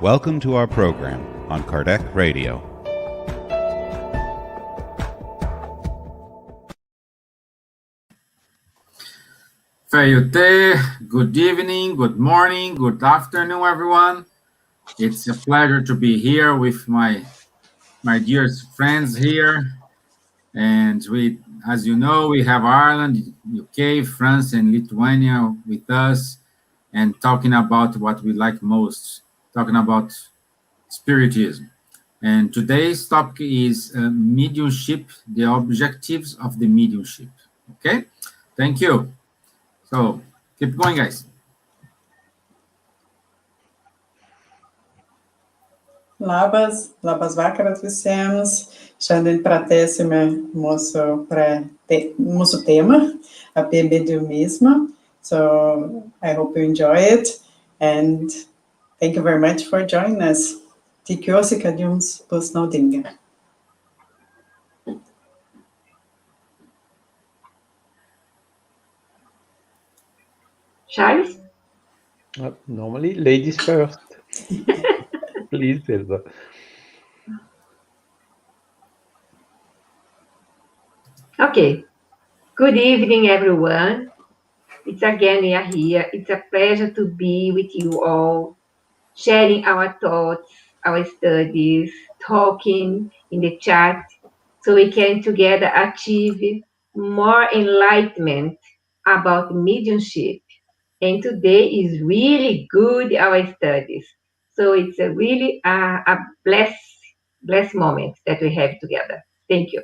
Welcome to our program on Kardec Radio. Fayute, good evening, good morning, good afternoon, everyone. It's a pleasure to be here with my dearest friends here. And we, as you know, we have Ireland, UK, France, and Lithuania with us, and talking about what we like most, talking about Spiritism. And today's topic is mediumship, the objectives of the mediumship. Okay? Thank you. So, keep going, guys. Labas vakaras visiems. Šiandien pratęsime mūsų temą apie mediumizmą. So I hope you enjoy it and thank you very much for joining us. Tikiuosi, kad jums bus naudinga. Charles? Normally, ladies first. Please, Elsa. Okay. Good evening, everyone. It's again we are here. It's a pleasure to be with you all, sharing our thoughts, our studies, talking in the chat, so we can together achieve more enlightenment about mediumship. And today is really good, our studies. So it's a really a blessed moment that we have together. Thank you.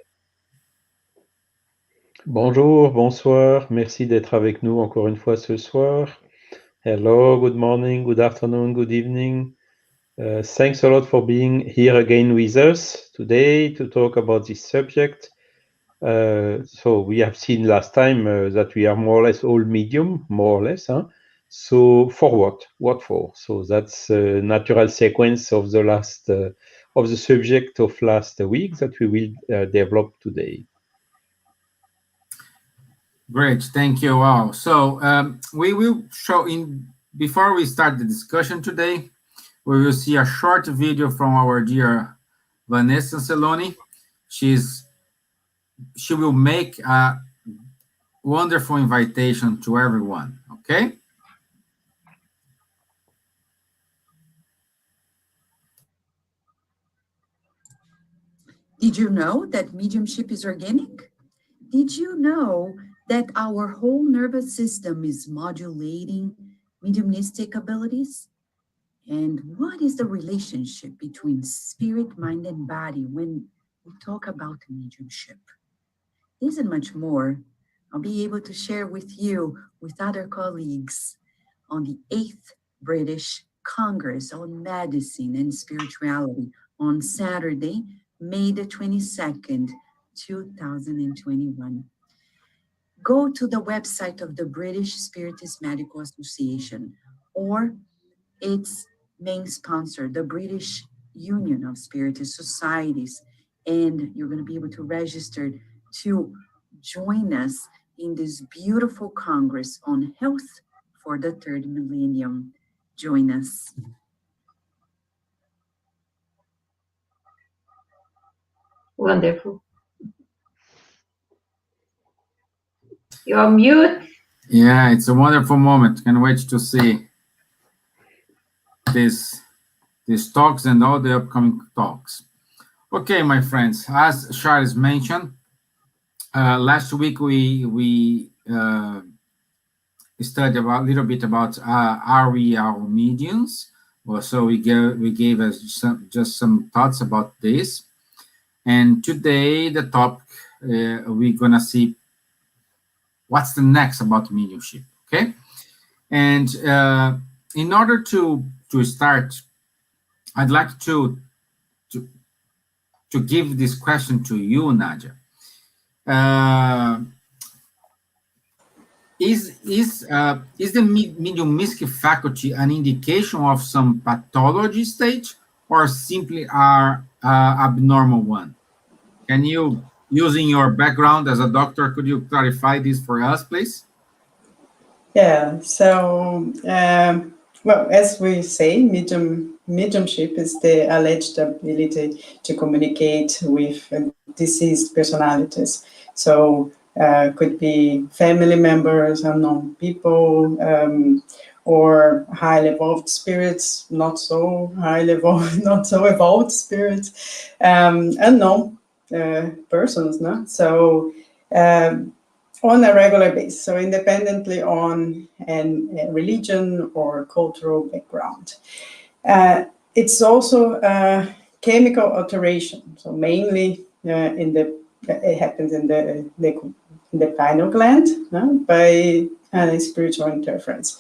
Bonjour, bonsoir. Merci d'être avec nous encore une fois ce soir. Hello, good morning, good afternoon, good evening. Thanks a lot for being here again with us today to talk about this subject. So we have seen last time that we are more or less all medium, more or less. Huh? So for what? What for? So that's a natural sequence of the last of the subject of last week that we will develop today. Great, thank you all. So we will show before we start the discussion today, we will see a short video from our dear Vanessa Celoni. She will make a wonderful invitation to everyone, okay? Did you know that mediumship is organic? Did you know that our whole nervous system is modulating mediumistic abilities? And what is the relationship between spirit, mind, and body when we talk about mediumship? This and much more, I'll be able to share with you, with other colleagues, on the 8th British Congress on Medicine and Spirituality on Saturday, May the 22nd, 2021. Go to the website of the British Spiritist Medical Association or its main sponsor, the British Union of Spiritist Societies, and you're going to be able to register to join us in this beautiful Congress on Health for the Third Millennium. Join us. Wonderful. You're mute. Yeah, it's a wonderful moment. Can't wait to see these talks and all the upcoming talks. Okay, my friends, as Charles mentioned, last week we studied a little bit about are we our mediums? Well, so we gave us just some thoughts about this, and today the topic we're gonna see what's the next about mediumship. Okay, and in order to start, I'd like to give this question to you, Nadja. Is the mediumistic faculty an indication of some pathology stage or simply our abnormal one? Can you, using your background as a doctor, could you clarify this for us, please? Yeah, so, well, as we say, medium mediumship is the alleged ability to communicate with deceased personalities. So could be family members, unknown people, or highly evolved spirits, not so highly evolved, not so evolved spirits, unknown persons. No? So on a regular basis, so independently on a religion or cultural background. It's also chemical alteration, so mainly it happens in the pineal gland by spiritual interference.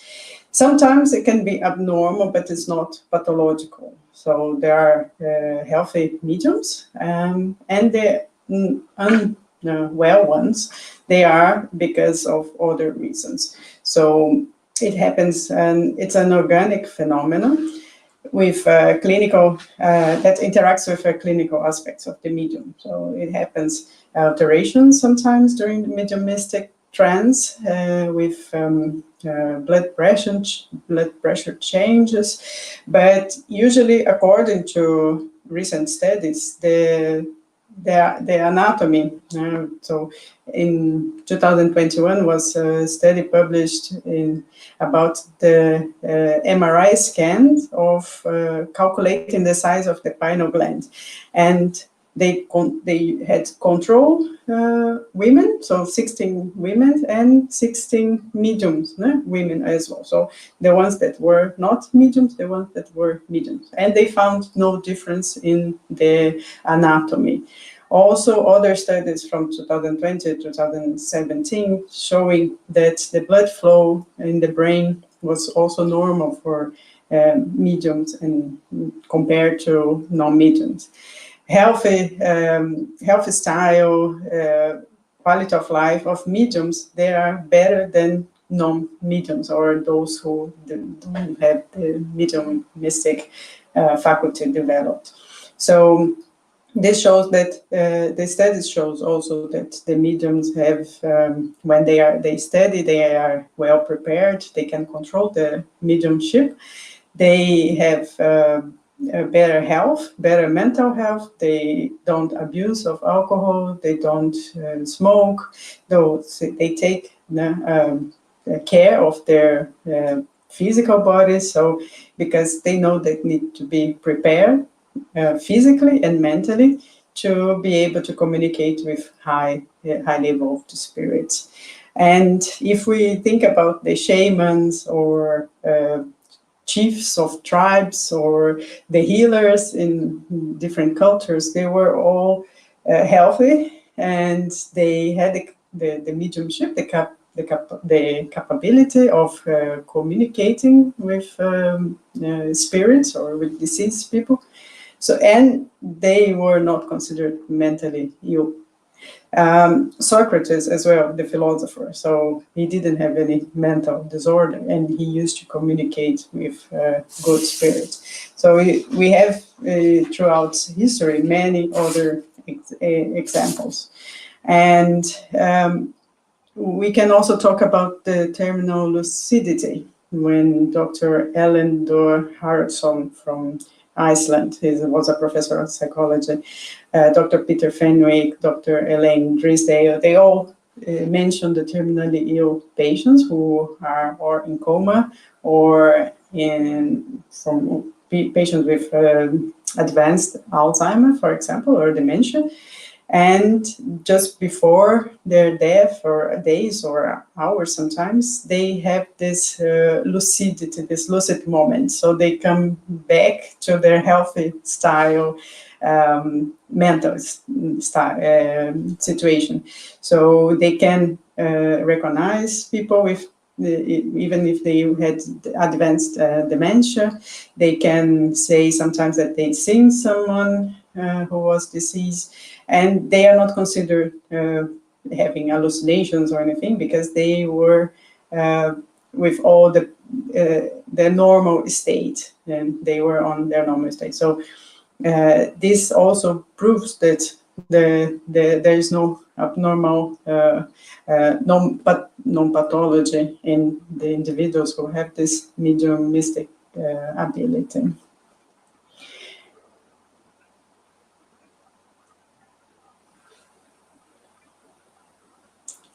Sometimes it can be abnormal, but it's not pathological. So there are healthy mediums and the well ones. They are because of other reasons. So it happens, and it's an organic phenomenon with clinical that interacts with clinical aspects of the medium. So it happens alterations sometimes during the mediumistic trance with blood pressure changes, but usually, according to recent studies, the anatomy. So in 2021 was a study published about the MRI scans of calculating the size of the pineal gland, and they had control women, so 16 women and 16 mediums women as well. So the ones that were not mediums, the ones that were mediums, and they found no difference in the anatomy. Also, other studies from 2020 to 2017 showing that the blood flow in the brain was also normal for mediums and compared to non-mediums. Healthy style, quality of life of mediums, they are better than non-mediums or those who don't have the mediumistic faculty developed. So this shows that the studies shows also that the mediums have, when they study, they are well prepared. They can control the mediumship. They have better health, better mental health. They don't abuse of alcohol. They don't smoke. They take care of their physical bodies. So because they know they need to be prepared physically and mentally to be able to communicate with highly evolved spirits. And if we think about the shamans or chiefs of tribes or the healers in different cultures, they were all healthy, and they had the mediumship, the capability of communicating with spirits or with deceased people. So, and they were not considered mentally ill. Socrates as well, the philosopher, so he didn't have any mental disorder, and he used to communicate with good spirits. So we have throughout history many other examples. And we can also talk about the terminal lucidity when Dr. Ellen Dor Haraldsson from Iceland, he was a professor of psychology, Dr. Peter Fenwick, Dr. Elaine Drysdale, they all mentioned the terminally ill patients who are or in coma or from patients with advanced Alzheimer, for example, or dementia. And just before their death, or days or hours sometimes, they have this lucidity, this lucid moment. So they come back to their healthy style, mental style, situation. So they can recognize people with, even if they had advanced dementia. They can say sometimes that they've seen someone who was deceased, and they are not considered having hallucinations or anything, because they were with all the normal state, and they were on their normal state. So this also proves that there is no abnormal non-pathology in the individuals who have this mediumistic ability.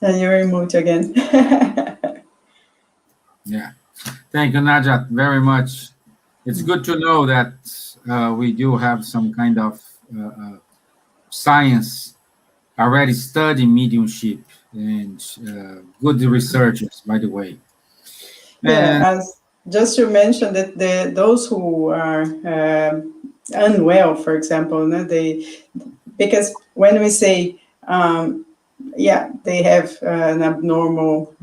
And you're in mute again. Yeah. Thank you, Nadja, very much. It's good to know that we do have some kind of science already studying mediumship and good researchers, by the way. And Yeah, as just to mention that those who are unwell, for example, no, because when we say they have an abnormal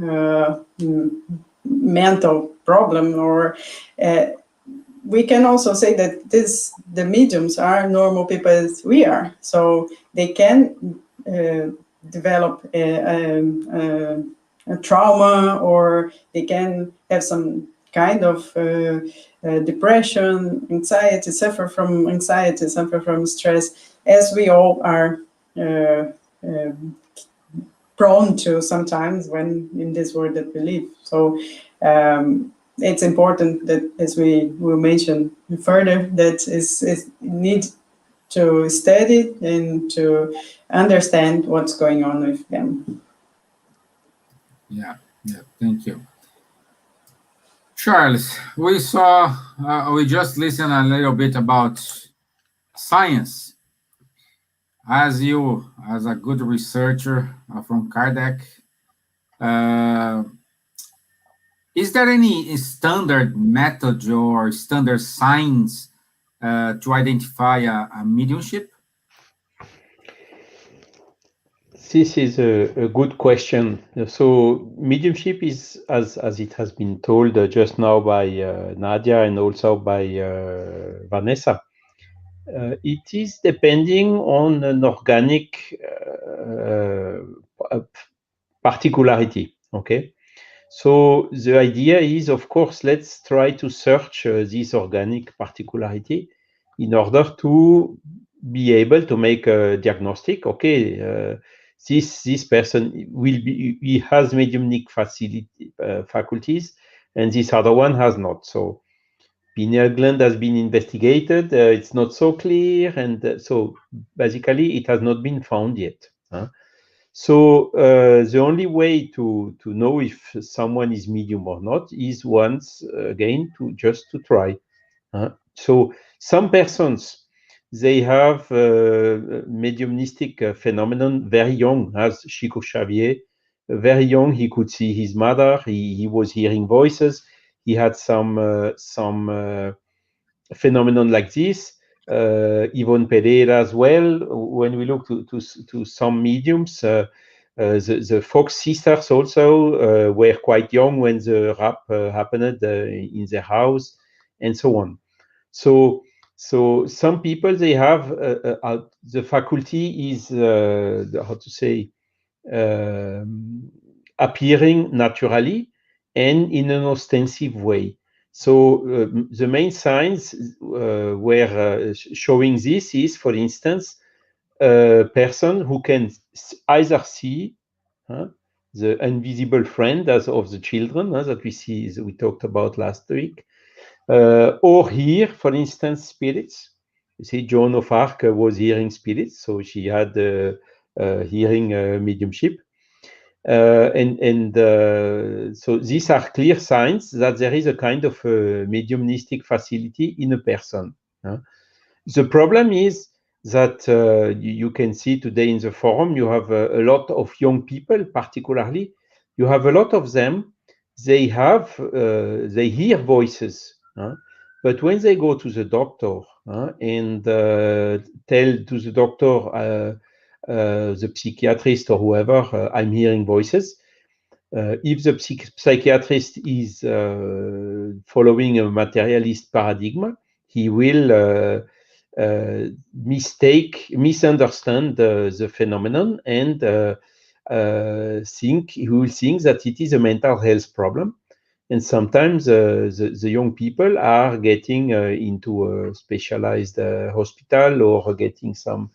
mental problem, or we can also say that the mediums are normal people as we are, so they can develop a trauma, or they can have some kind of depression, anxiety, suffer from stress, as we all are prone to sometimes when in this world that we live. So it's important that, as we will mention further, that is need to study and to understand what's going on with them. yeah, thank you. Charles, we just listened a little bit about science. As a good researcher from Kardec, is there any standard method or standard signs to identify a mediumship? This is a good question. So mediumship is, as it has been told just now by Nadja and also by Vanessa, it is depending on an organic particularity. Okay, so the idea is, of course, let's try to search this organic particularity in order to be able to make a diagnostic. Okay, this person he has mediumnic faculties, and this other one has not. So pineal gland has been investigated. It's not so clear, and so basically it has not been found yet. So the only way to know if someone is medium or not is once again to try. So some persons, they have mediumistic phenomenon very young, as Chico Xavier. Very young, he could see his mother. He was hearing voices. He had some phenomenon like this. Yvonne Pereira as well. When we look to some mediums, the Fox sisters also were quite young when the rap happened in their house, and so on. So some people, they have the faculty is how to say appearing naturally and in an ostensive way. So the main signs where showing this is, for instance, a person who can either see the invisible friend as of the children that we talked about last week, or hear, for instance, spirits. You see, Joan of Arc was hearing spirits, so she had hearing mediumship. So these are clear signs that there is a kind of mediumistic facility in a person. The problem is that you can see today in the forum, you have a lot of young people, particularly. You have a lot of them. They hear voices, but when they go to the doctor and tell to the doctor, the psychiatrist or whoever, I'm hearing voices. If the psychiatrist is following a materialist paradigm, he will misunderstand the phenomenon and he will think that it is a mental health problem. And sometimes the young people are getting into a specialized hospital or getting some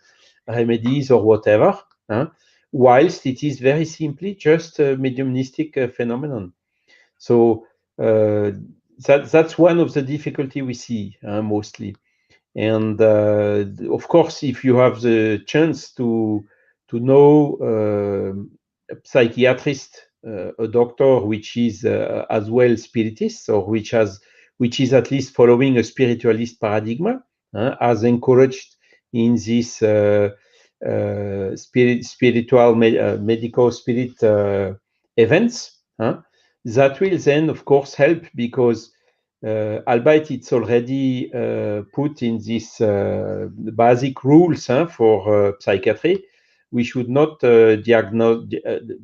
remedies or whatever, whilst it is very simply just a mediumistic phenomenon. So that's one of the difficulty we see mostly. And of course, if you have the chance to know psychiatrist, a doctor which is as well spiritist, or which is at least following a spiritualist paradigm, as encouraged in this spiritual medical spirit events, that will then of course help, because albeit it's already put in this basic rules for psychiatry, we should not make the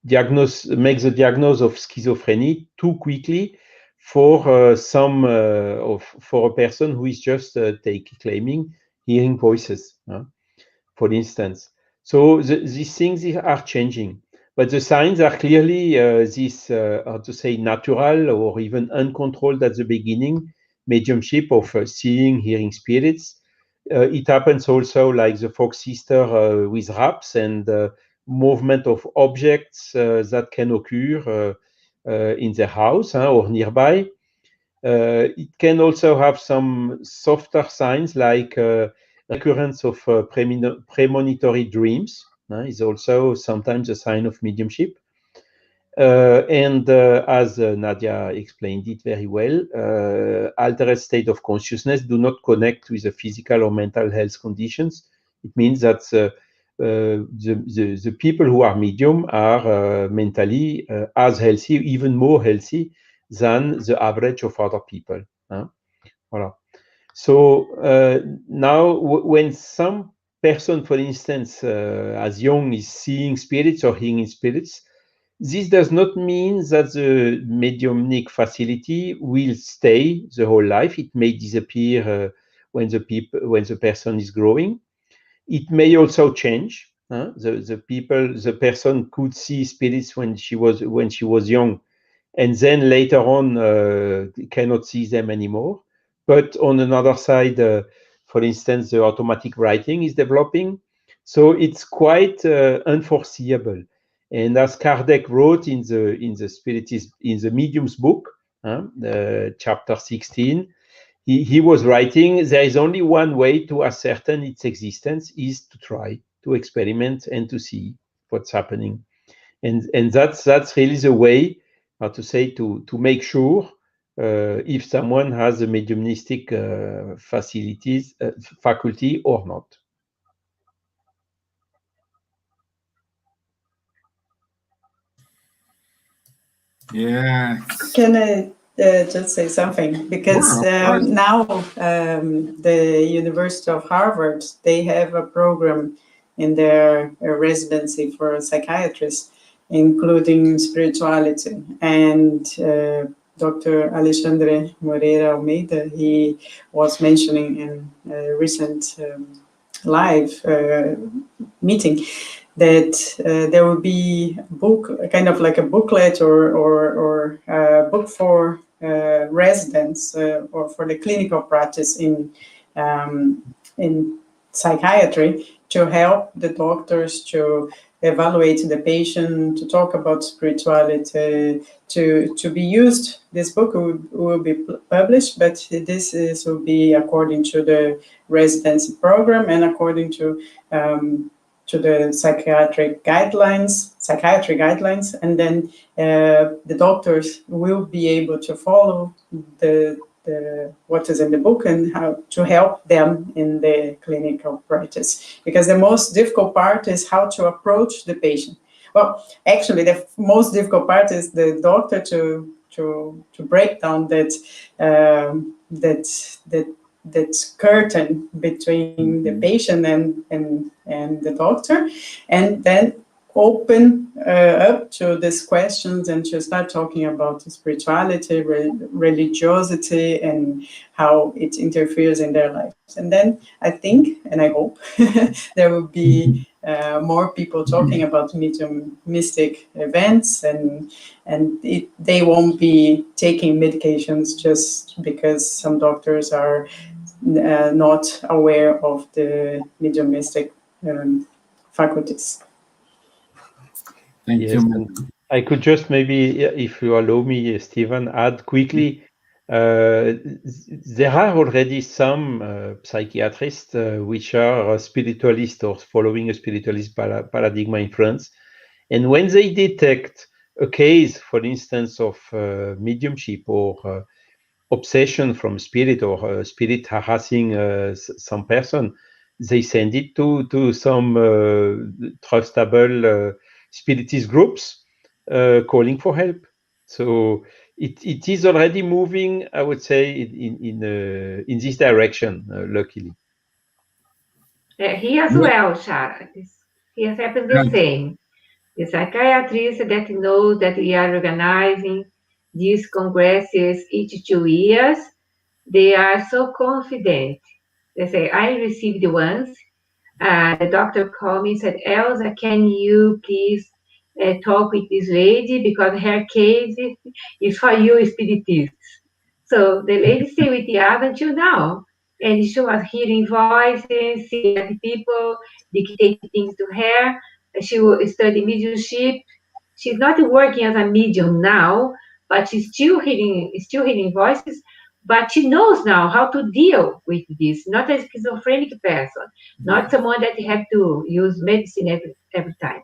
diagnosis of schizophrenia too quickly for for a person who is just claiming hearing voices, for instance. So these things are changing, but the signs are clearly how to say, natural or even uncontrolled at the beginning, mediumship of seeing, hearing spirits. It happens also like the Fox sister with raps and movement of objects that can occur in the house or nearby. It can also have some softer signs like recurrence of premonitory dreams is also sometimes a sign of mediumship. And as Nadja explained it very well, altered state of consciousness do not connect with the physical or mental health conditions. It means that the people who are medium are mentally as healthy, even more healthy than the average of other people. Voilà. So now, when some person, for instance, as young, is seeing spirits or hearing spirits, this does not mean that the mediumnic facility will stay the whole life. It may disappear when the person is growing. It may also change. The person could see spirits when she was young, and then later on cannot see them anymore. But on another side, for instance, the automatic writing is developing, so it's quite unforeseeable. And as Kardec wrote in the Spiritism, in the Medium's book, chapter 16, he was writing, there is only one way to ascertain its existence, is to try to experiment and to see what's happening. And that's really the way, how to say, to make sure if someone has a mediumistic faculty or not. Yeah. Can I just say something? Because Sure, now the University of Harvard, they have a program in their residency for psychiatrists, including spirituality. And Dr. Alexandre Moreira Almeida, he was mentioning in a recent live meeting that there will be a book, kind of like a booklet or a book for residents or for the clinical practice in psychiatry, to help the doctors to evaluate the patient, to talk about spirituality, to be used. This book will be published, but this will be according to the residency program and according to the psychiatry guidelines, and then the doctors will be able to follow the what is in the book and how to help them in the clinical practice. Because the most difficult part is how to approach the patient. Well, actually, the most difficult part is the doctor to break down that curtain between the patient and the doctor, and then open up to these questions and to start talking about spirituality, religiosity, and how it interferes in their lives. And then I think, and I hope, there will be more people talking about mediumistic events, and they won't be taking medications just because some doctors are not aware of the mediumistic faculties. Thank Yes, you. and I could just maybe, if you allow me, Stevan, add quickly. There are already some psychiatrists which are spiritualists or following a spiritualist paradigm in France, And when they detect a case, for instance, of mediumship or obsession from spirit or spirit harassing some person, they send it to some trustable spiritist groups calling for help. So it is already moving, I would say, in this direction, luckily. Here as well, Shara. Here happens the same. The psychiatrists that know that we are organizing these congresses each 2 years, they are so confident. They say, I received once. The doctor called me and said, Elsa, can you please talk with this lady because her case is for you spiritists. So the lady stayed with the other until now. And she was hearing voices, seeing that people dictating things to her. She will study mediumship. She's not working as a medium now, but she's still hearing voices. But she knows now how to deal with this. Not a schizophrenic person, not someone that you have to use medicine every time.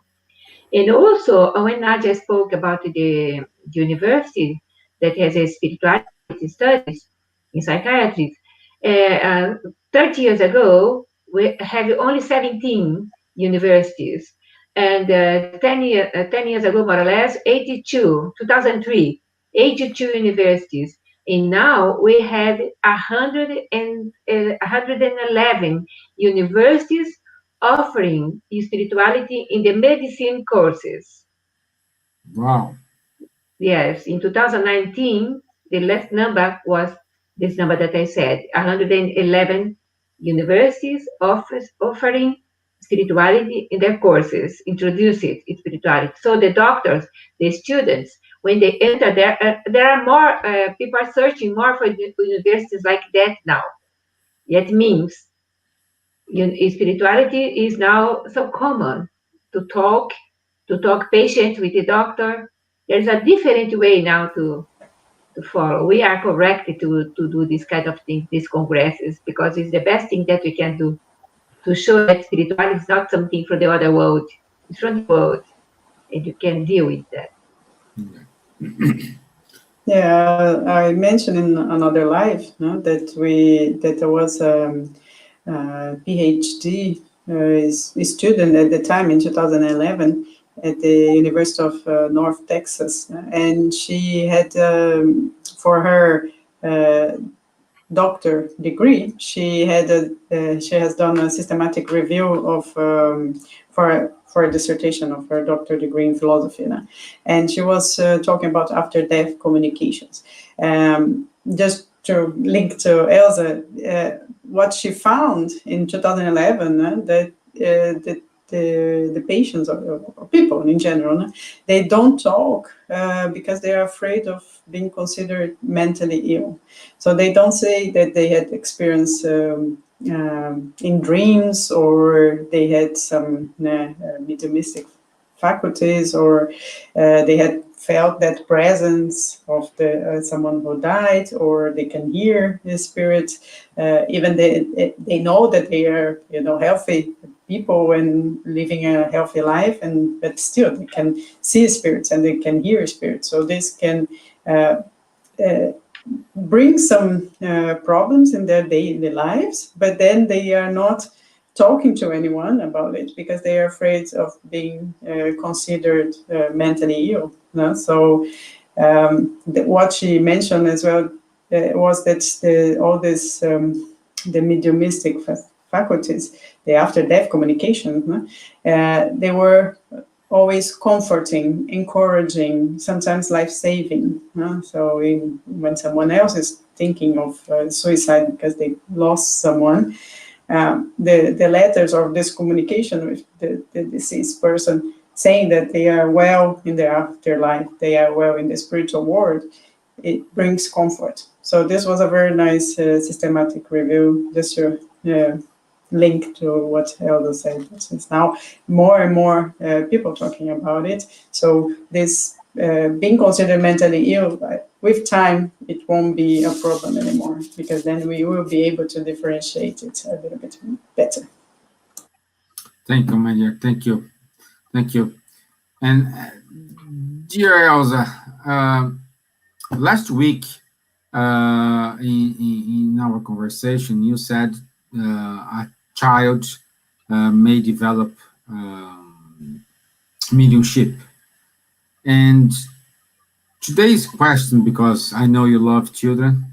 And also, when Nadja spoke about the university that has a spirituality studies in psychiatry, 30 years ago, we had only 17 universities. And 10 years ago, more or less, 2003, 82 universities. And now we have 111 universities offering spirituality in the medicine courses. Wow. Yes, in 2019, the last number was this number that I said, 111 universities offering spirituality in their courses, introduce it in spirituality. So the doctors, the students, when they enter there are more, people are searching more for universities like that now. That means spirituality is now so common to talk patient with the doctor. There's a different way now to follow. We are correct to do this kind of thing, these congresses, because it's the best thing that we can do to show that spirituality is not something from the other world. It's from the world, and you can deal with that. Yeah, I mentioned in another live that there was a PhD student at the time in 2011 at the University of North Texas, and she had for her doctor degree, she has done a systematic review of for a dissertation of her doctor degree in philosophy, and she was talking about after-death communications. Just to link to Elsa, what she found in 2011 that the patients or people in general, they don't talk because they are afraid of being considered mentally ill. So they don't say that they had experienced in dreams, or they had some mediumistic faculties, or they had felt that presence of someone who died, or they can hear the spirit. Even they know that they are healthy people and living a healthy life, but still they can see spirits and they can hear spirits. So this can bring some problems in their daily lives, but then they are not talking to anyone about it because they are afraid of being considered mentally ill. So what she mentioned as well was that all this the mediumistic faculties, the after-death communication, they were always comforting, encouraging, sometimes life-saving. So when someone else is thinking of suicide because they lost someone, the letters of this communication with the deceased person saying that they are well in their afterlife, they are well in the spiritual world, it brings comfort. So this was a very nice systematic review, just to link to what Elsa said. It's now more and more people talking about it. So this being considered mentally ill, with time, it won't be a problem anymore, because then we will be able to differentiate it a little bit better. Thank you, Maria. Thank you. And dear Elsa, last week in our conversation, you said a child may develop mediumship. And today's question, because I know you love children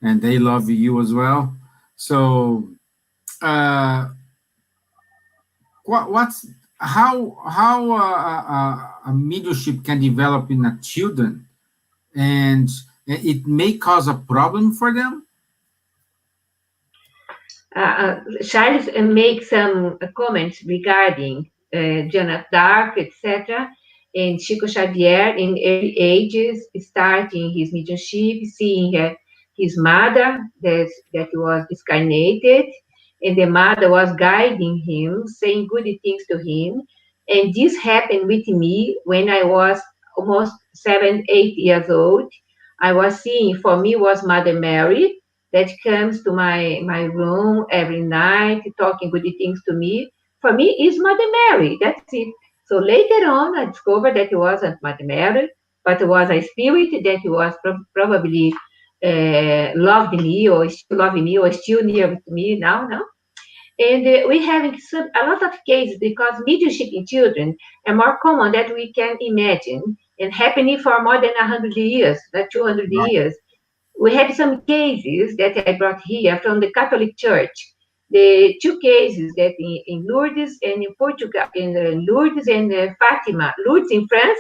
and they love you as well. So, what's how a mediumship can develop in a children, and it may cause a problem for them? Charles makes some comments regarding Joan Dark, etc., and Chico Xavier in early ages, starting his mediumship, seeing his mother that was discarnated, and the mother was guiding him, saying good things to him. And this happened with me when I was almost 7, 8 years old. I was seeing, for me, was Mother Mary, that comes to my room every night, talking good things to me. For me, is Mother Mary. That's it. So later on, I discovered that it wasn't Mother Mary, but it was a spirit that was probably loved me or still loving me or still near with me now. No? And we having a lot of cases because mediumship in children are more common than we can imagine and happening for more than 100 years, not 200 years. We had some cases that I brought here from the Catholic Church. The two cases that in Lourdes and in Portugal, in Lourdes and Fatima, Lourdes in France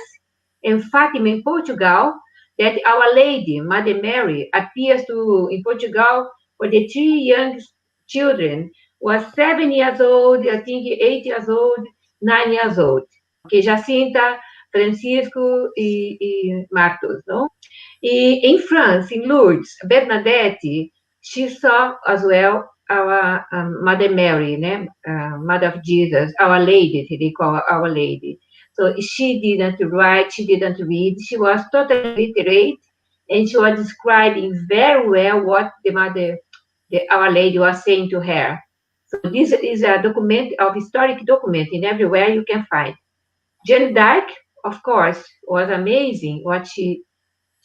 and Fatima in Portugal, that Our Lady, Mother Mary, appears to in Portugal for the three young children, was 7 years old, I think 8 years old, 9 years old. Okay, Jacinta, Francisco e Marcos, no? In France, in Lourdes, Bernadette, she saw as well our Mother Mary, né? Mother of Jesus, Our Lady, they call her Our Lady. So she didn't write, she didn't read, she was totally literate, and she was describing very well what Our Lady was saying to her. So this is a document, of historic document, in everywhere you can find. Jeanne d'Arc, of course, was amazing what she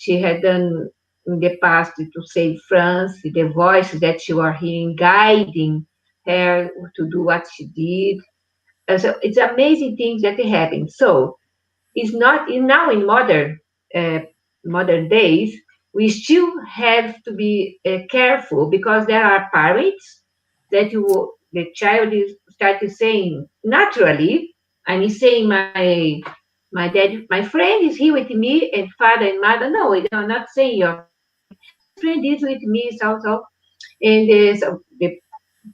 had done in the past to save France, the voice that she was hearing guiding her to do what she did. So it's amazing things that happen. So it's not now in modern days. We still have to be careful because there are parents that the child is started saying naturally. I'm saying my dad, my friend is here with me, and father and mother. No, I'm not saying your friend. My friend is with me, so. And so the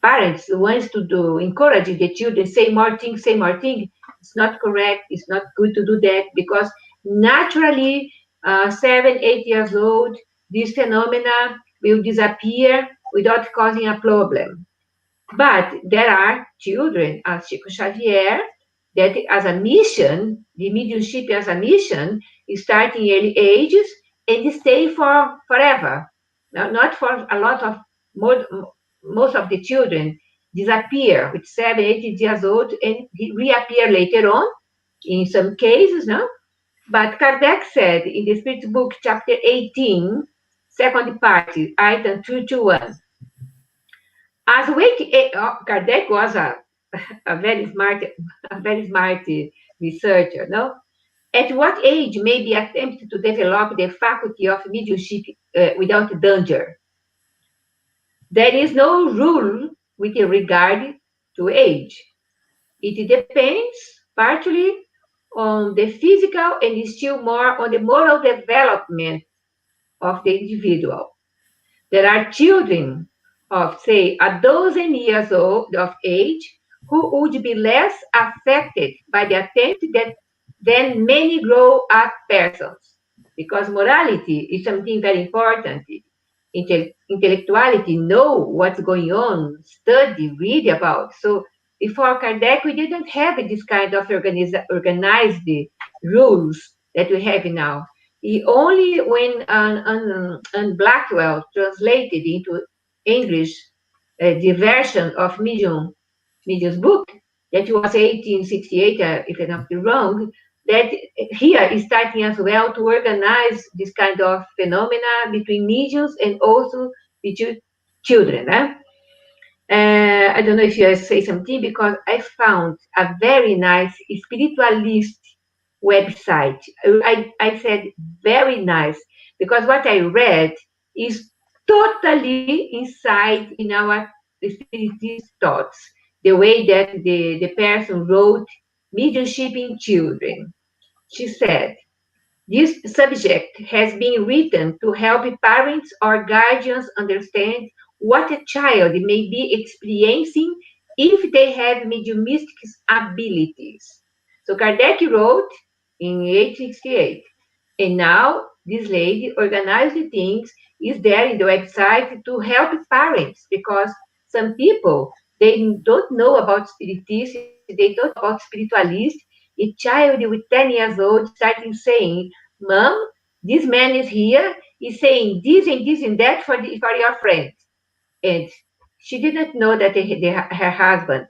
parents wants to do encourage the children say more things, say more things. It's not correct. It's not good to do that because naturally, 7, 8 years old, this phenomena will disappear without causing a problem. But there are children, as Chico Xavier, that as a mission, the mediumship as a mission, is starting early ages and stay for forever. Now, not for a lot of most of the children disappear with 7, 8 years old and reappear later on in some cases, no? But Kardec said in the Spirit Book, chapter 18, second part, item 221, as Kardec was a very smart researcher, no? At what age may be attempted to develop the faculty of mediumship without danger? There is no rule with regard to age. It depends partly on the physical and still more on the moral development of the individual. There are children of, say, a dozen years old of age who would be less affected by the attempt than many grown-up persons, because morality is something very important. Intellectuality, know what's going on, study, read about. So before Kardec, we didn't have this kind of organized rules that we have now. Only when Blackwell translated into English the version of Medium's book, that was 1868, if I'm not wrong, that here is starting as well to organize this kind of phenomena between mediums and also between children. I don't know if you say something, because I found a very nice spiritualist website. I said very nice, because what I read is totally inside in our spiritist thoughts, the way that the person wrote mediumship in children. She said, this subject has been written to help parents or guardians understand what a child may be experiencing if they have mediumistic abilities. So Kardec wrote in 1868, and now this lady organized the things, is there in the website to help parents, because some people, they don't know about spiritists, they don't know about spiritualists. A child with 10 years old starting saying, Mom, this man is here, he's saying this and that for your friend. And she didn't know that her husband,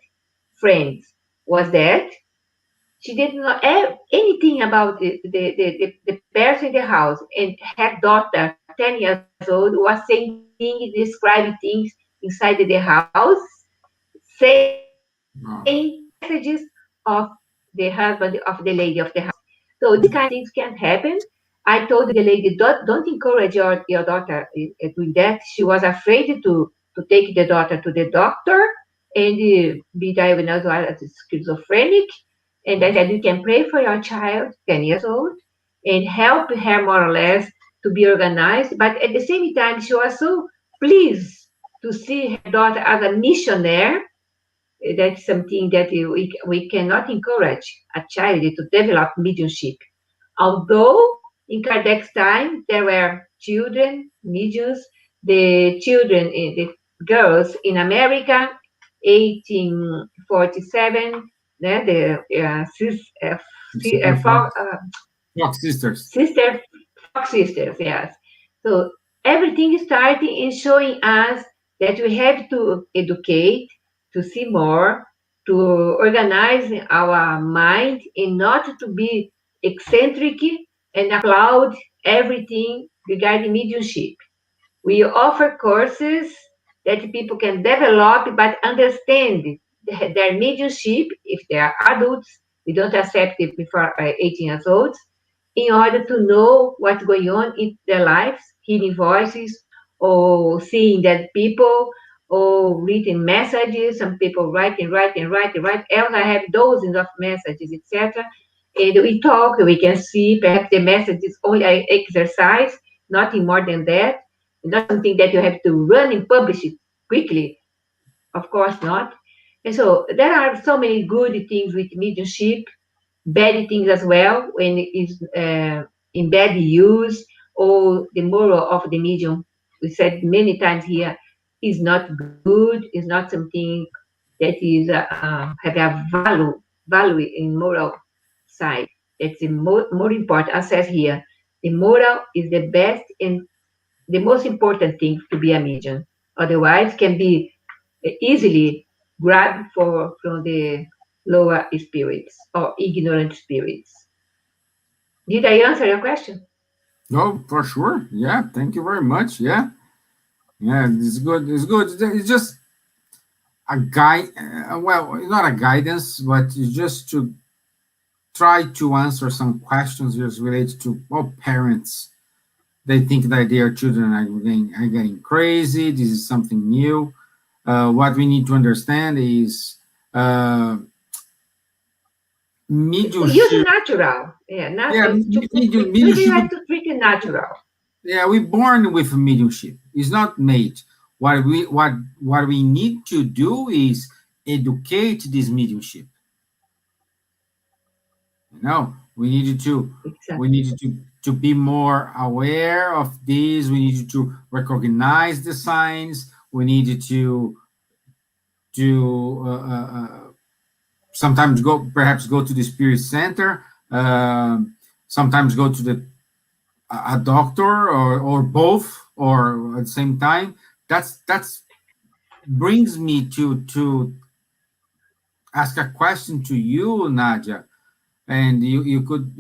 friends, was dead. She didn't know anything about the person in the house. And her daughter, 10 years old, was saying things, describing things inside the house, saying messages of the husband, of the lady of the house. So these kind of things can happen. I told the lady, don't encourage your daughter doing that. She was afraid to take the daughter to the doctor and be diagnosed as schizophrenic. And I said, you can pray for your child, 10 years old, and help her more or less to be organized. But at the same time, she was so pleased to see her daughter as a missionary. That's something that we cannot encourage a child to develop mediumship. Although in Kardec's time, there were children, mediums, the children, the girls in America, 1847, the Fox sisters. Fox sisters, yes. So everything is starting in showing us that we have to educate, to see more, to organize our mind, and not to be eccentric and applaud everything regarding mediumship. We offer courses that people can develop but understand their mediumship. If they are adults, we don't accept it before 18 years old, in order to know what's going on in their lives, hearing voices, or seeing dead people, or reading messages. Some people write. Else I have dozens of messages, etc. And we talk, we can see, perhaps the message is only an exercise, nothing more than that. Not something that you have to run and publish it quickly. Of course not. And so there are so many good things with mediumship, bad things as well when it is in bad use, or the moral of the medium. We said many times here, is not good, is not something that is have a value in moral side. It's the more important. As says here, the moral is the best and the most important thing to be a medium. Otherwise, can be easily grabbed from the lower spirits or ignorant spirits. Did I answer your question? No, for sure. Yeah, thank you very much. Yeah, it's good. It's good. It's just a guide. Well, it's not a guidance, but it's just to try to answer some questions just related to parents. They think that their children are getting crazy. This is something new. What we need to understand is mediumship. Use natural. Yeah, natural. You have to treat it natural. Yeah, we're born with mediumship. It's not made. What we need to do is educate this mediumship. We needed to be more aware of this. We needed to recognize the signs. We needed to sometimes perhaps go to the spirit center. Sometimes go to a doctor or both, or at the same time. That's brings me to ask a question to you, Nadja. and you could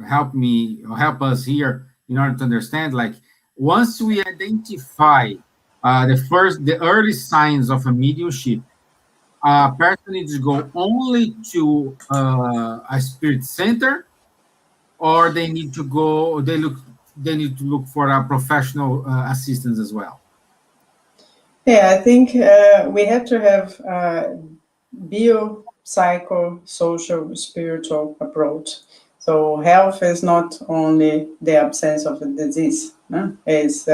help us here in order to understand, like, once we identify the early signs of a mediumship, a person needs to go only to a spirit center, or they need to look for a professional assistance as well. Yeah, I think we have to have bio, psycho, social, spiritual approach. So health is not only the absence of a disease. No? It's,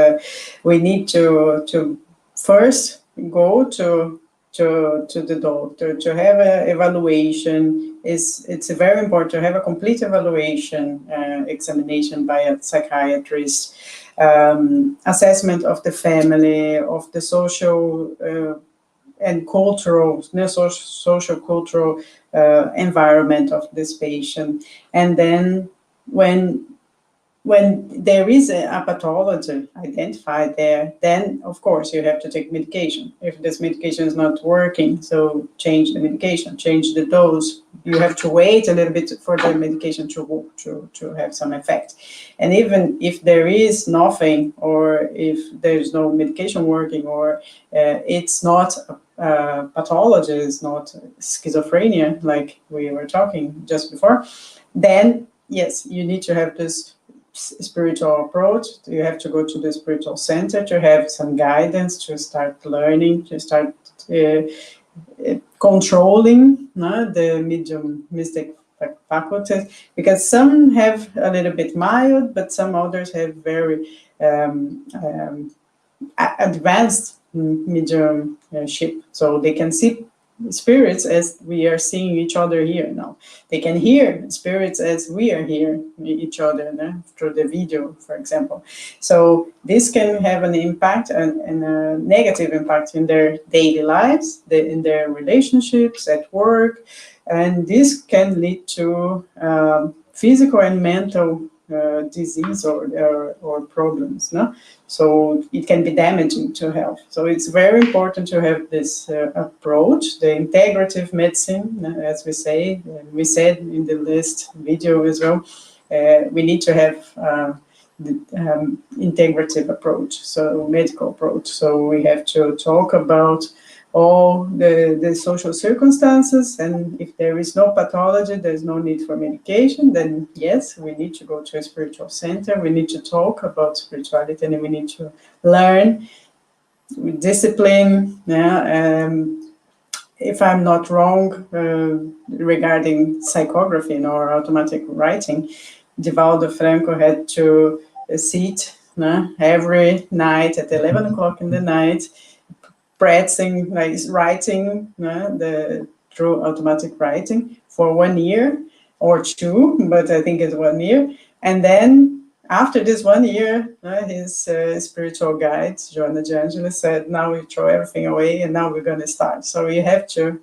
we need to first go to the doctor to have an evaluation. It's very important to have a complete evaluation, examination by a psychiatrist, assessment of the family, of the social and cultural, social cultural environment of this patient. And then when there is a pathology identified there, then of course you have to take medication. If this medication is not working, so change the medication, change the dose. You have to wait a little bit for the medication to have some effect. And even if there is nothing, or if there's no medication working, or it's not pathology, it's not schizophrenia like we were talking just before, then yes, you need to have this spiritual approach. You have to go to the spiritual center to have some guidance, to start learning, to start controlling the mediumistic faculties, because some have a little bit mild, but some others have very advanced mediumship. So they can see spirits as we are seeing each other here now. They can hear spirits as we are hearing each other through the video, for example. So this can have an impact and a negative impact in their daily lives, in their relationships, at work, and this can lead to physical and mental disease or problems. No? So it can be damaging to health. So it's very important to have this approach, the integrative medicine, as we say. We said in the last video as well, we need to have the integrative approach, so medical approach. So we have to talk about all the social circumstances, and if there is no pathology, there's no need for medication, then yes, we need to go to a spiritual center, we need to talk about spirituality, and we need to learn with discipline. If I'm not wrong, regarding psychography or automatic writing, Divaldo Franco had to sit every night at 11 o'clock in the night, practicing, like writing through automatic writing for 1 year or 2, but I think it's 1 year. And then after this 1 year, his spiritual guide, Joanna de Angelis, said, now we throw everything away and now we're going to start. So you have to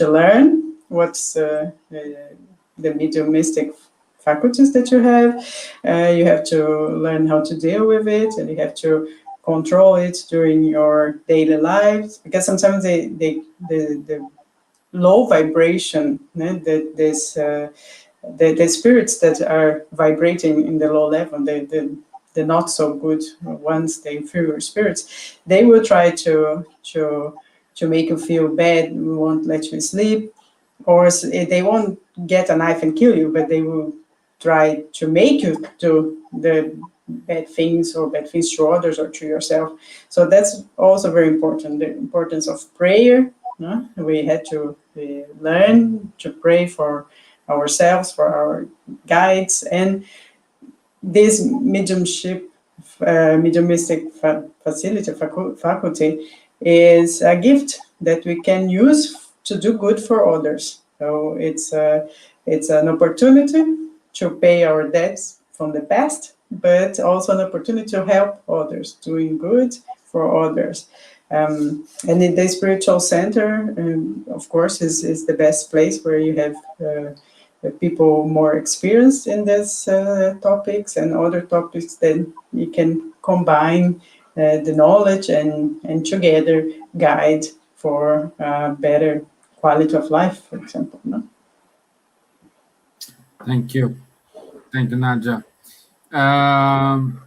learn what's the mediumistic faculties that you have. You have to learn how to deal with it, and you have to control it during your daily lives, because sometimes the low vibration, the spirits that are vibrating in the low level, the not so good ones, the inferior spirits, they will try to make you feel bad, won't let you sleep, or they won't get a knife and kill you, but they will try to make you do the bad things to others or to yourself. So that's also very important, the importance of prayer. We had to learn to pray for ourselves, for our guides, and this mediumistic faculty is a gift that we can use to do good for others. So it's an opportunity to pay our debts from the past, but also an opportunity to help others, doing good for others. And in the spiritual center, of course, is the best place where you have people more experienced in these topics and other topics. Then you can combine the knowledge and together guide for better quality of life, for example. No? Thank you. Thank you, Nadja. Um,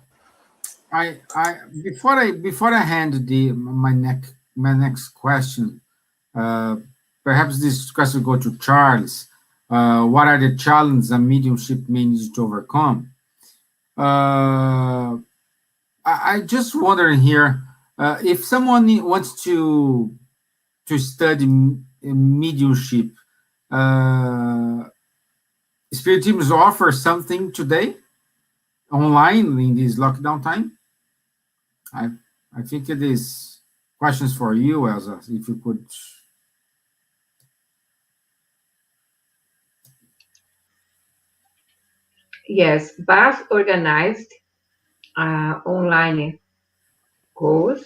before I hand my next question, uh, perhaps this question will go to Charles. What are the challenges a mediumship may need to overcome? I just wondering here, if someone wants to study mediumship, Spiritism offer something today online in this lockdown time. I I think it is questions for you, Elsa. If you could. Yes, BAS organized online course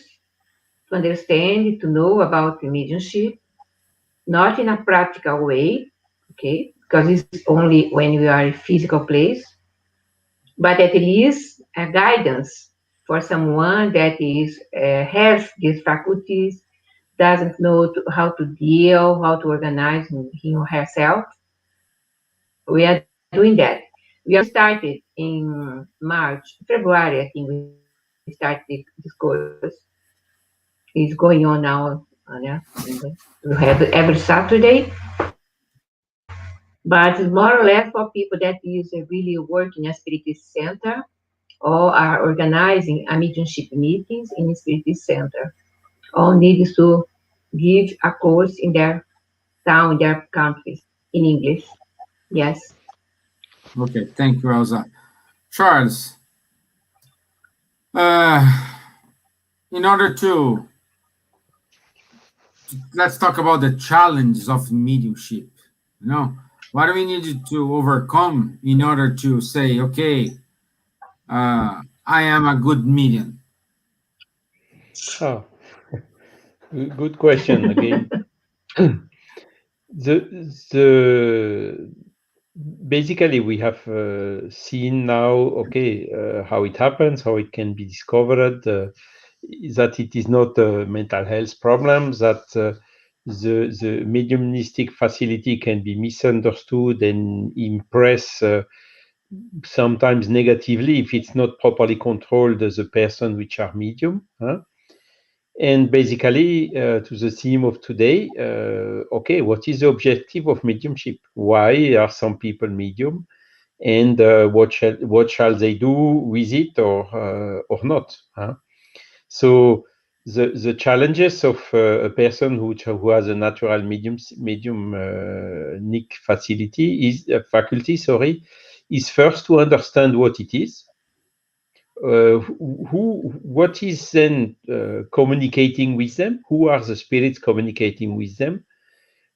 to understand, to know about the mediumship, not in a practical way, okay, because it's only when we are in physical place, but at least a guidance for someone that has these faculties, doesn't know how to deal, how to organize him or herself. We are doing that. We are started in March, February, I think we started this course. It's going on now. Yeah. We have every Saturday, but it's more or less for people that is really working in a spiritist center or are organizing a mediumship meetings in a spiritist center. All needs to give a course in their town, their countries in English. Yes. Okay, thank you, Elsa. Charles, uh, in order to let's talk about the challenges of mediumship. You know, what do we need to overcome in order to say, okay, I am a good medium? Oh, good question again. the basically we have seen now, okay, how it happens, how it can be discovered, that it is not a mental health problem, that the mediumistic facility can be misunderstood and impress sometimes negatively if it's not properly controlled as a person which are medium. Huh? And basically, to the theme of today, okay, what is the objective of mediumship? Why are some people medium? And what shall they do with it or not? Huh? So the challenges of a person who has a natural medium nick faculty, is first to understand what it is. What is then communicating with them? Who are the spirits communicating with them?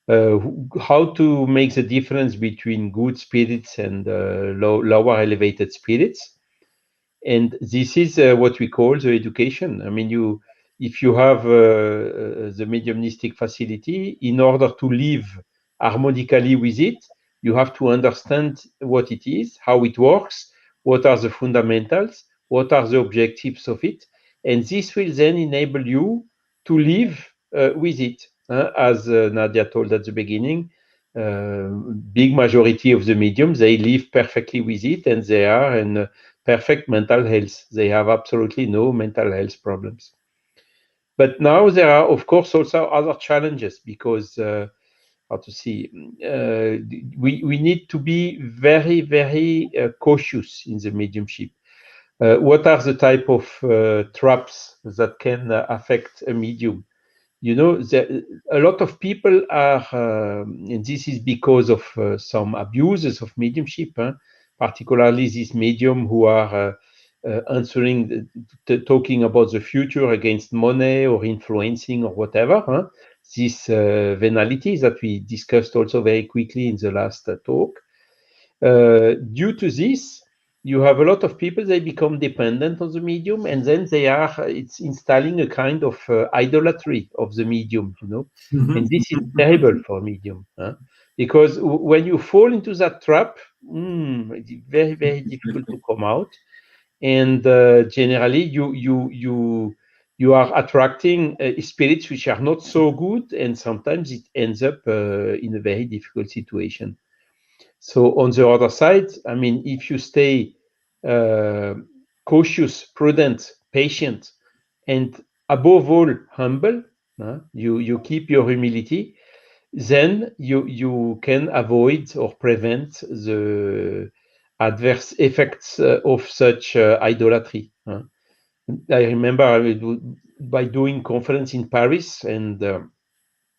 How to make the difference between good spirits and lower elevated spirits? And this is what we call the education. I mean, if you have the mediumistic facility, in order to live harmonically with it, you have to understand what it is, how it works, what are the fundamentals, what are the objectives of it, and this will then enable you to live with it. As Nadja told at the beginning, big majority of the mediums, they live perfectly with it, and they are in perfect mental health. They have absolutely no mental health problems. But now there are, of course, also other challenges because, how to see, we need to be very, very cautious in the mediumship. What are the type of traps that can affect a medium? You know, a lot of people are, and this is because of some abuses of mediumship, particularly these medium who are answering, talking about the future against money or influencing or whatever. This venality that we discussed also very quickly in the last talk. Due to this, you have a lot of people, they become dependent on the medium, and then it's installing a kind of idolatry of the medium, you know. And this is terrible for medium, because when you fall into that trap, it's very, very difficult to come out. And generally, you are attracting spirits which are not so good, and sometimes it ends up in a very difficult situation. So on the other side, I mean, if you stay cautious, prudent, patient, and above all humble, you keep your humility, then you can avoid or prevent the adverse effects of such idolatry. I remember by doing conference in Paris and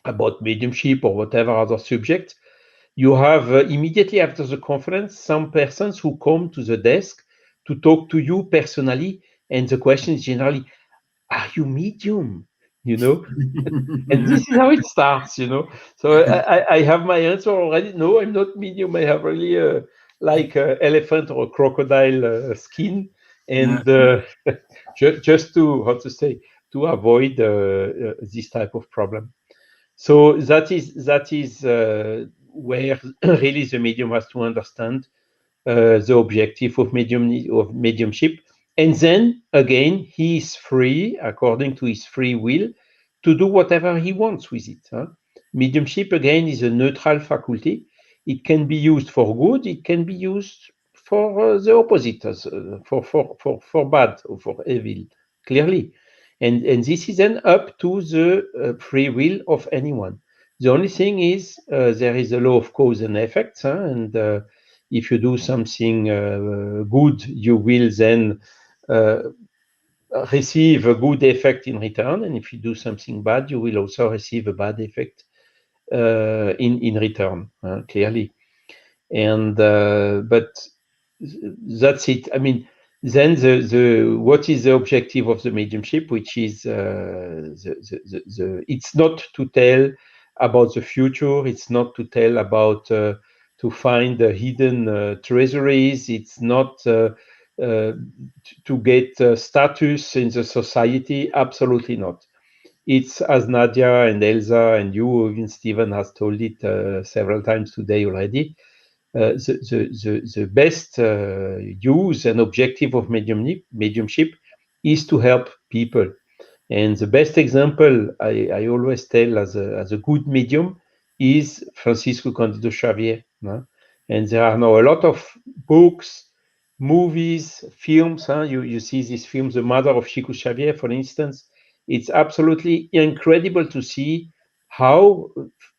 about mediumship or whatever other subject, you have immediately after the conference some persons who come to the desk to talk to you personally, and the question is generally, are you medium? And this is how it starts, So I have my answer already. No, I'm not medium. I have really like an elephant or a crocodile skin, and just to to avoid this type of problem. So that is where really the medium has to understand the objective of mediumship, and then again he is free according to his free will to do whatever he wants with it. Mediumship again is a neutral faculty. It can be used for good, it can be used for the opposite, for bad or for evil, clearly. And this is then up to the free will of anyone. The only thing is there is a law of cause and effect, and if you do something good, you will then receive a good effect in return, and if you do something bad, you will also receive a bad effect in return, clearly. And but that's it. I mean, then the what is the objective of the mediumship, which is it's not to tell about the future, it's not to tell about to find the hidden treasuries, it's not to get status in the society, absolutely not. It's, as Nadja and Elsa and you, even Stevan, has told it several times today already, the best use and objective of mediumship is to help people. And the best example I always tell as a good medium is Francisco Cândido Xavier. And there are now a lot of books, movies, films. You see these films, The Mother of Chico Xavier, for instance. It's absolutely incredible to see how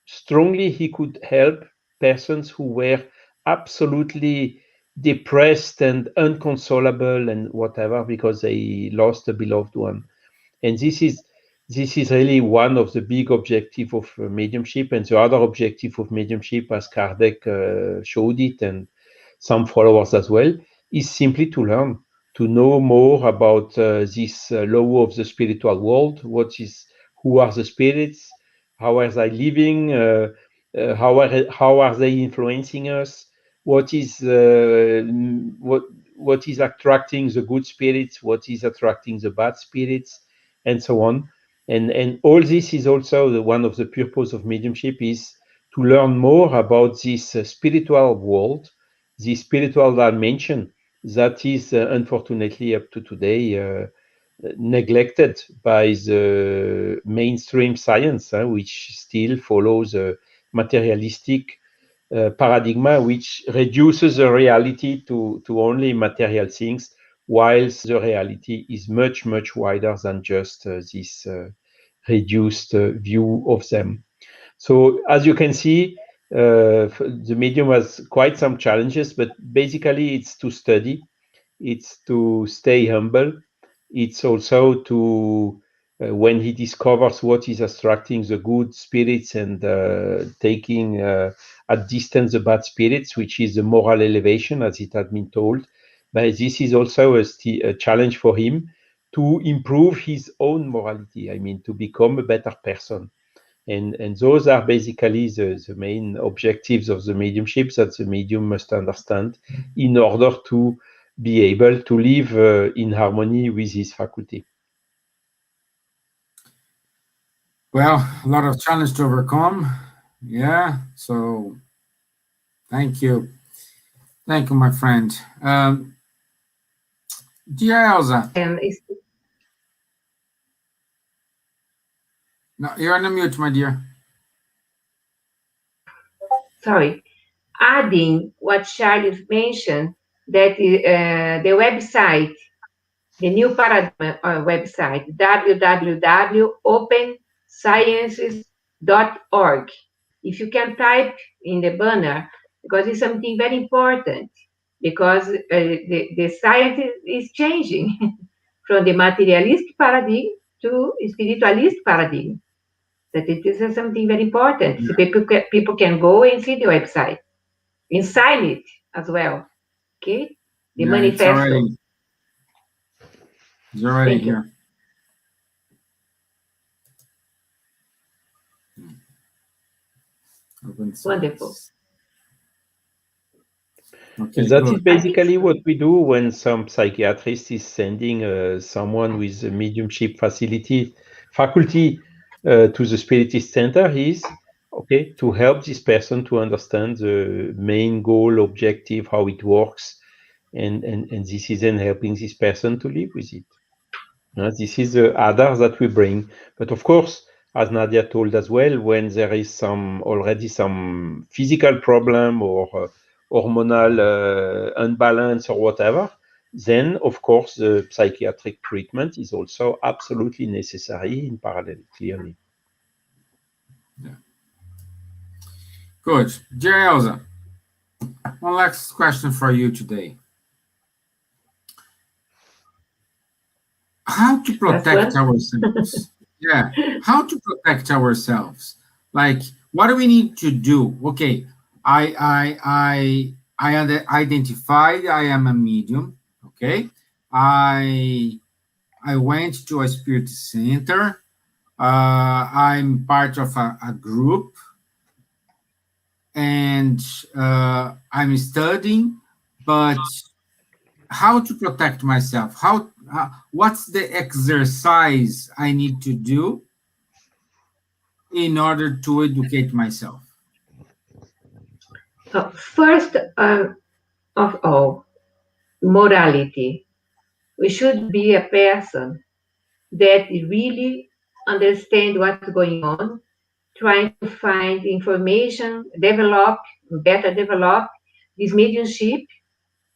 strongly he could help persons who were absolutely depressed and inconsolable and whatever because they lost a beloved one. And this is really one of the big objectives of mediumship. And the other objective of mediumship, as Kardec showed it, and some followers as well, is simply to learn, to know more about this law of the spiritual world. Who are the spirits? How are they living? How are they influencing us? What is attracting the good spirits? What is attracting the bad spirits? And so on. And all this is also one of the purpose of mediumship, is to learn more about this spiritual world, this spiritual dimension that is unfortunately up to today neglected by the mainstream science, which still follows a materialistic paradigm, which reduces the reality to only material things, whilst the reality is much, much wider than just this reduced view of them. So as you can see, the medium has quite some challenges, but basically it's to study, it's to stay humble, it's also to when he discovers what is attracting the good spirits and taking at distance the bad spirits, which is the moral elevation, as it had been told. But this is also a challenge for him to improve his own morality, I mean, to become a better person. And those are basically the main objectives of the mediumship that the medium must understand in order to be able to live in harmony with his faculty. Well, a lot of challenge to overcome. Yeah, so thank you. Thank you, my friend. Dear Elsa. No, you're on mute, my dear. Sorry. adding what Charles mentioned, that the website, the new paradigm website, www.opensciences.org. If you can type in the banner, because it's something very important, because the science is changing from the materialistic paradigm to spiritualist paradigm. That it is something very important. So people can go and see the website and sign it as well. Okay? The manifesto. It's already Thank you. here. Wonderful. Okay, that is basically what we do when some psychiatrist is sending someone with a mediumship faculty to the Spiritist Center is, okay, to help this person to understand the main goal, objective, how it works, and this is then helping this person to live with it. This is the other that we bring. But of course, as Nadja told as well, when there is already some physical problem or hormonal unbalance or whatever, then of course the psychiatric treatment is also absolutely necessary in parallel, clearly. Yeah. Good. Dear Elsa, one last question for you today. How to protect ourselves? Yeah, how to protect ourselves? Like, what do we need to do? Okay, I identified I am a medium. Okay, I went to a spirit center. I'm part of a group, and I'm studying, but how to protect myself? What's the exercise I need to do in order to educate myself? First of all, morality. We should be a person that really understand what's going on, trying to find information, better develop this mediumship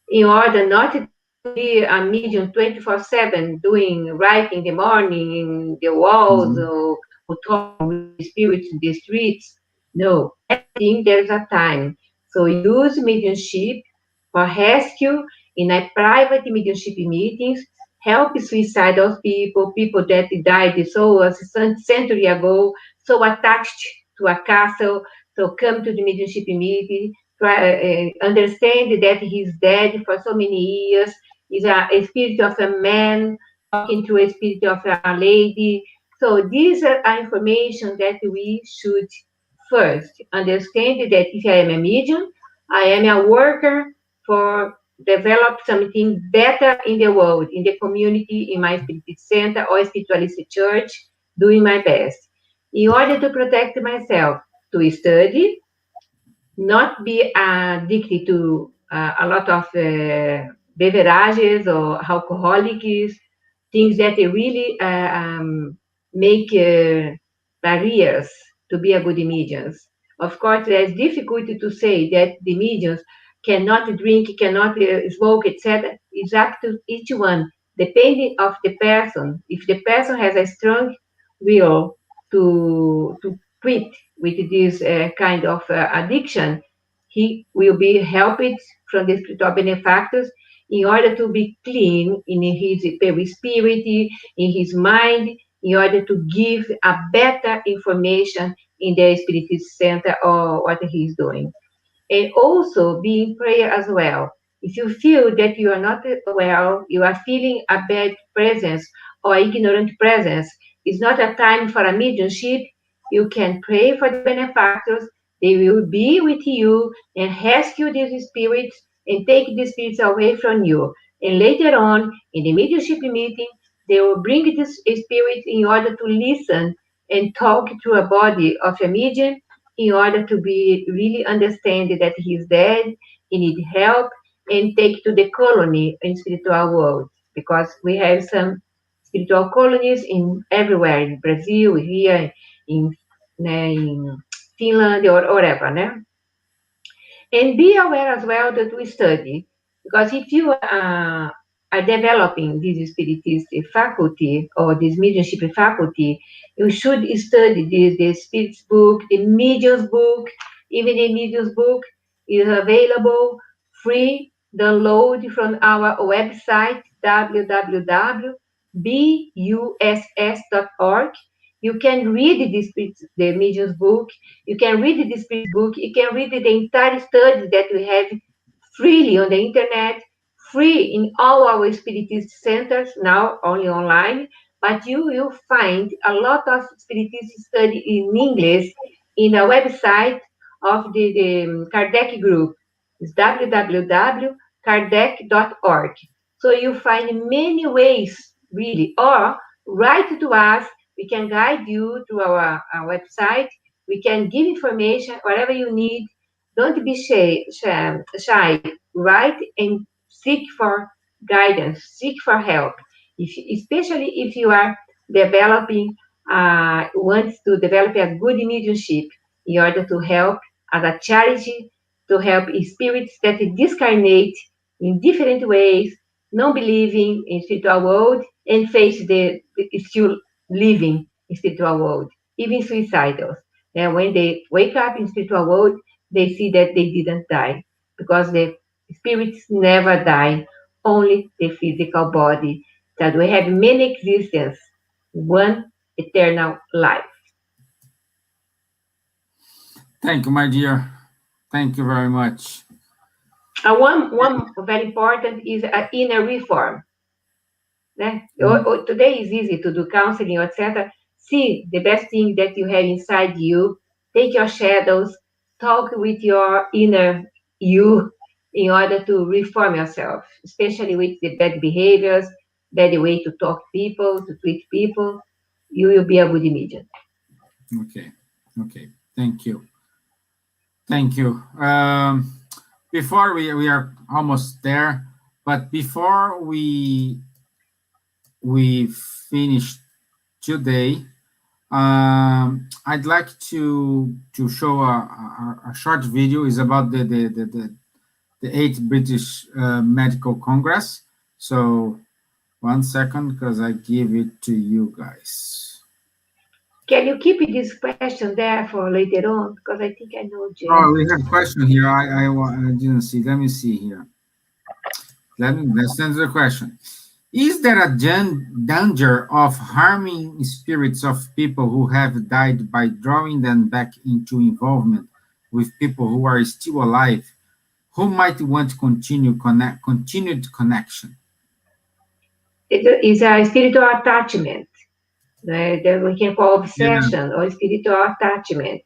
in order not to be a medium 24/7 doing right in the morning in the walls or talk with spirits in the streets. No, everything there's a time. So use mediumship for rescue in a private mediumship meetings, help suicidal people that died so a century ago, so attached to a castle, so come to the mediumship meeting, understand that he's dead for so many years, is a spirit of a man talking to a spirit of a lady. So these are information that we should first understand that if I am a medium, I am a worker for develop something better in the world, in the community, in my spirit center or spiritualist church, doing my best. In order to protect myself, to study, not be addicted to a lot of beverages or alcoholics, things that really make barriers to be a good medium. Of course, it's difficult to say that the mediums cannot drink, cannot smoke, etc. It's up to each one, depending of the person. If the person has a strong will to quit with this kind of addiction, he will be helped from the spiritual benefactors in order to be clean in his spirit, in his mind, in order to give a better information in the spirit center or what he's doing. And also be in prayer as well. If you feel that you are not well, you are feeling a bad presence or ignorant presence, it's not a time for a mediumship. You can pray for the benefactors. They will be with you and rescue these spirits and take these spirits away from you. And later on, in the mediumship meeting, they will bring these spirits in order to listen and talk to a body of a medium in order to be really understand that he's dead, he need help, and take to the colony in spiritual world, because we have some spiritual colonies in everywhere, in Brazil, here, in Finland, or wherever. And be aware as well that we study, because if you are developing this spiritist faculty or this mediumship faculty, you should study the spirit's book, the medium's book. Even the medium's book is available free download from our website www.buss.org. You can read the medium's book. You can read the spirit's book. You can read the entire study that we have freely on the internet, free in all our spiritist centers, now only online. But you will find a lot of spiritist study in English in the website of the Kardec group. It's www.kardec.org. So you find many ways, really, or write to us. We can guide you to our website. We can give information, whatever you need. Don't be shy. Write and seek for guidance, seek for help. Especially if you are developing, wants to develop a good mediumship in order to help as a charity, to help spirits that discarnate in different ways, non believing in spiritual world, and face the still living in spiritual world, even suicidal. And when they wake up in spiritual world, they see that they didn't die, because the spirits never die, only the physical body. That we have many existences, one eternal life. Thank you, my dear. Thank you very much. One very important is inner reform. Today is easy to do counseling, etc. See the best thing that you have inside you. Take your shadows, talk with your inner you in order to reform yourself, especially with the bad behaviors, bad way to talk to people, to treat people. You will be a good medium. Okay. Thank you. Before we are almost there, but before we finish today, I'd like to show a short video. Is about the 8th British Medical Congress. So 1 second, because I give it to you guys. Can you keep this question there for later on? Because I think I know, Jay. Oh, we have a question here. I didn't see. Let me see here. Let's answer the question. Is there a danger of harming spirits of people who have died by drawing them back into involvement with people who are still alive, who might want to continued connection? It is a spiritual attachment. That we can call obsession or spiritual attachment.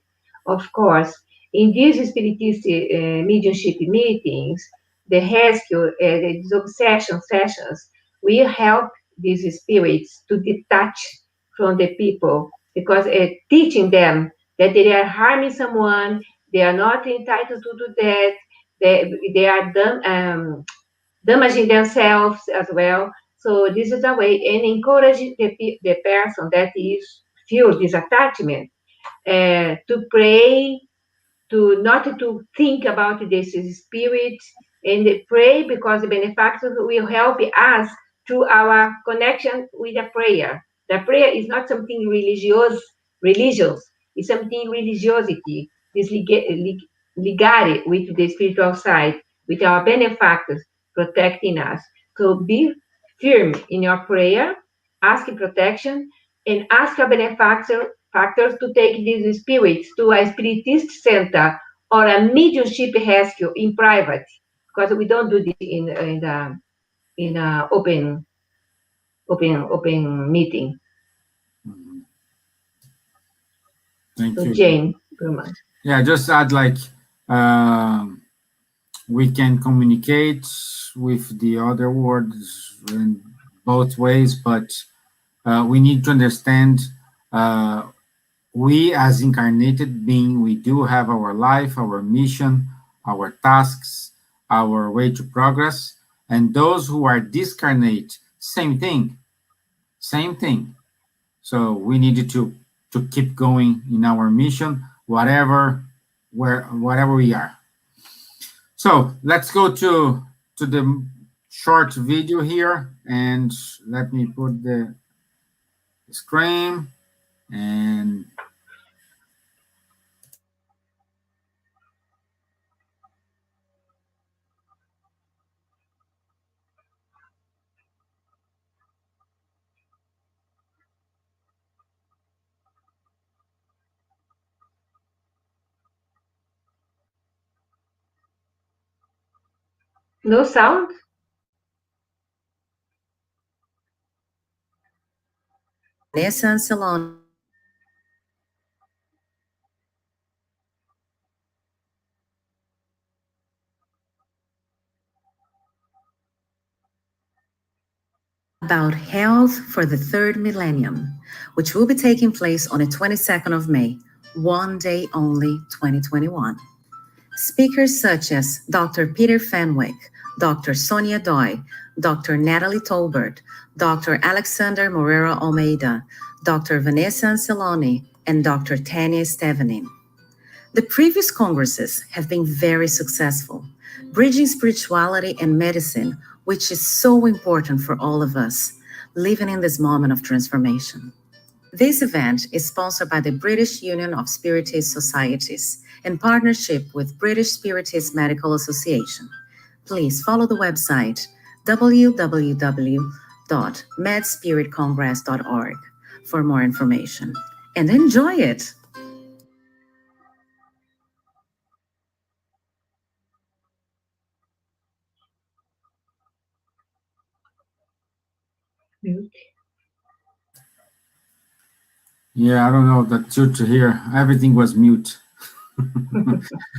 Of course, in these spiritist mediumship meetings, the rescue, these obsession sessions, we help these spirits to detach from the people, because teaching them that they are harming someone, they are not entitled to do that, they are damaging themselves as well. So this is a way, and encourage the person that is feel this attachment to pray, to not to think about this spirit, and pray, because the benefactors will help us through our connection with the prayer. The prayer is not something religious. It's something religiosity. This ligare with the spiritual side, with our benefactors protecting us. So be firm in your prayer, ask protection, and ask a benefactor factors to take these spirits to a spiritist center or a mediumship rescue in private, because we don't do this in a open meeting. Thank you, Jane. Yeah, just add like we can communicate with the other words in both ways, but we need to understand we as incarnated being, we do have our life, our mission, our tasks, our way to progress, and those who are discarnate, same thing. So we need to keep going in our mission, whatever we are. So let's go to the short video here, and let me put the screen and No sound? Vanessa and Salon about health for the third millennium, which will be taking place on the 22nd of May, one day only, 2021. Speakers such as Dr. Peter Fenwick, Dr. Sonia Doi, Dr. Natalie Tolbert, Dr. Alexander Morera Almeida, Dr. Vanessa Anceloni, and Dr. Tanya Stevanin. The previous congresses have been very successful, bridging spirituality and medicine, which is so important for all of us, living in this moment of transformation. This event is sponsored by the British Union of Spiritist Societies in partnership with British Spiritist Medical Association. Please follow the website www.medspiritcongress.org for more information and enjoy it. Mute. yeah, I don't know the truth here. Everything was mute.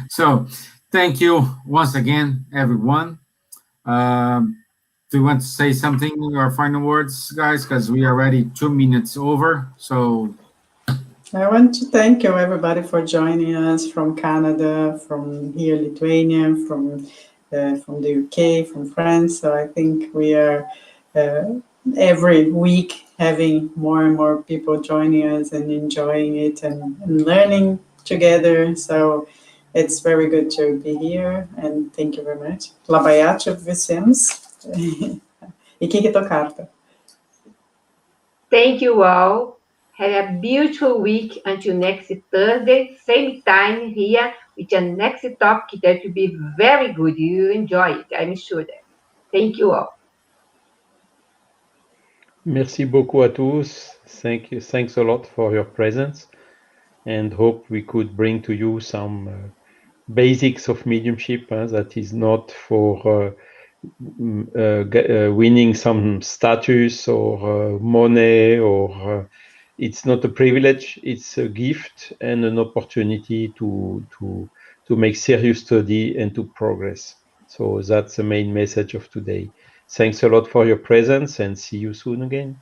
So thank you once again, everyone. Do you want to say something or final words, guys? Because we are already 2 minutes over. So I want to thank you, everybody, for joining us from Canada, from here, Lithuania, from the UK, from France. So I think we are every week having more and more people joining us and enjoying it and learning together. So it's very good to be here, and thank you very much. Labayat Vicens. E Kiki Tocarta. Thank you all. Have a beautiful week until next Thursday, same time here with your next topic that will be very good. You enjoy it, I'm sure that. Thank you all. Merci beaucoup à tous. Thanks a lot for your presence, and hope we could bring to you some basics of mediumship that is not for winning some status or money, or it's not a privilege. It's a gift and an opportunity to make serious study and to progress. So that's the main message of today. Thanks a lot for your presence, and see you soon again.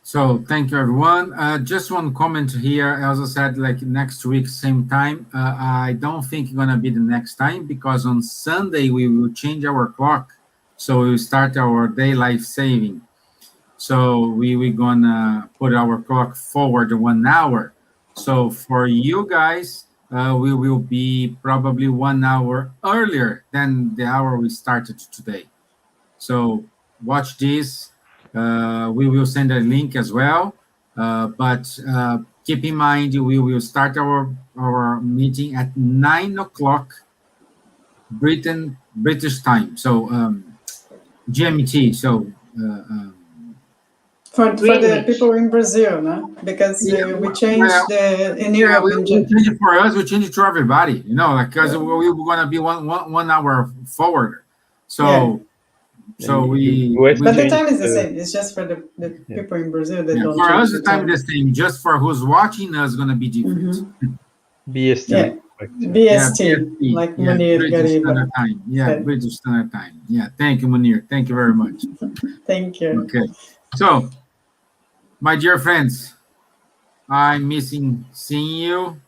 So thank you, everyone. Just one comment here. Elsa said, like, next week, same time. I don't think it's going to be the next time, because on Sunday we will change our clock. So we will start our daylight saving. So we're going to put our clock forward 1 hour. So for you guys, we will be probably 1 hour earlier than the hour we started today. So watch this. We will send a link as well, but keep in mind we will start our meeting at 9 o'clock British time, so GMT. So For the people in Brazil, no? Because we changed in Europe. We change it for us. We change it to everybody. Because we're going to be one hour forward. So. Yeah. So but the time is the same. It's just for the people in Brazil that don't. For us, the time is the same. Just for who's watching us, going to be different. Mm-hmm. BST. Yeah. BST, like Munir British Standard Time. Yeah, British Standard Time. Yeah, thank you, Munir. Thank you very much. Thank you. Okay. So, my dear friends, I'm missing seeing you,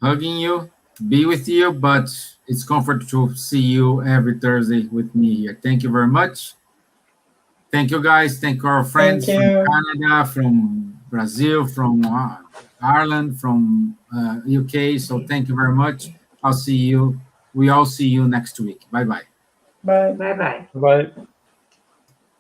hugging you, be with you, but it's comfort to see you every Thursday with me here. Thank you very much. Thank you, guys. Thank our friends from Canada, from Brazil, from Ireland, from UK. So thank you very much. I'll see you We all see you next week. Bye-bye. Bye. Bye-bye. Bye.